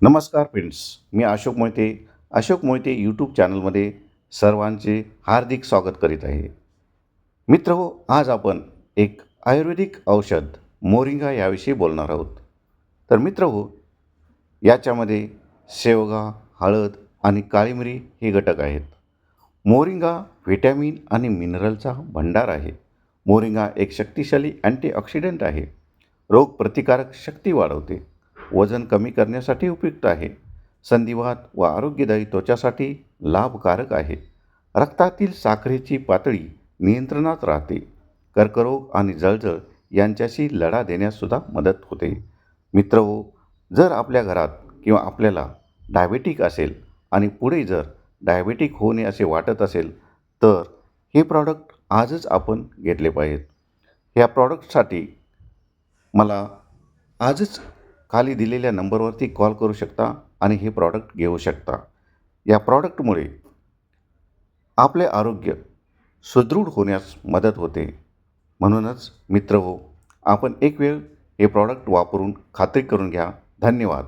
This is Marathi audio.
नमस्कार फ्रेंड्स, मी अशोक मोहिते यूट्यूब चॅनलमध्ये सर्वांचे हार्दिक स्वागत करीत आहे. मित्रहो, आज आपण एक आयुर्वेदिक औषध मोरिंगा याविषयी बोलणार आहोत. तर मित्रहो, याच्यामध्ये शेवगा, हळद आणि काळी मिरी हे घटक आहेत. मोरिंगा व्हिटॅमिन आणि मिनरलचा भंडार आहे. मोरिंगा एक शक्तिशाली अँटीऑक्सिडंट आहे. रोगप्रतिकारक शक्ती वाढवते. वजन कमी करण्यासाठी उपयुक्त आहे. संधिवात व आरोग्यदायी त्वचासाठी लाभकारक आहे. रक्तातील साखरेची पातळी नियंत्रणात राहते. कर्करोग आणि जळजळ यांच्याशी लढा देण्याससुद्धा मदत होते. मित्रहो, जर आपल्या घरात किंवा आपल्याला डायबेटिक असेल आणि पुढे जर डायबेटिक होऊ नये असे वाटत असेल, तर हे प्रॉडक्ट आजच आपण घेतले पाहिजेत. ह्या प्रॉडक्टसाठी मला आजच खाली दिलेल्या नंबरवरती कॉल करू शकता आणि हे प्रॉडक्ट घेऊ शकता. या प्रॉडक्टमुळे आपले आरोग्य सुदृढ होण्यास मदत होते. म्हणूनच मित्रहो, आपण एक वेळ हे प्रॉडक्ट वापरून खात्री करून घ्या. धन्यवाद.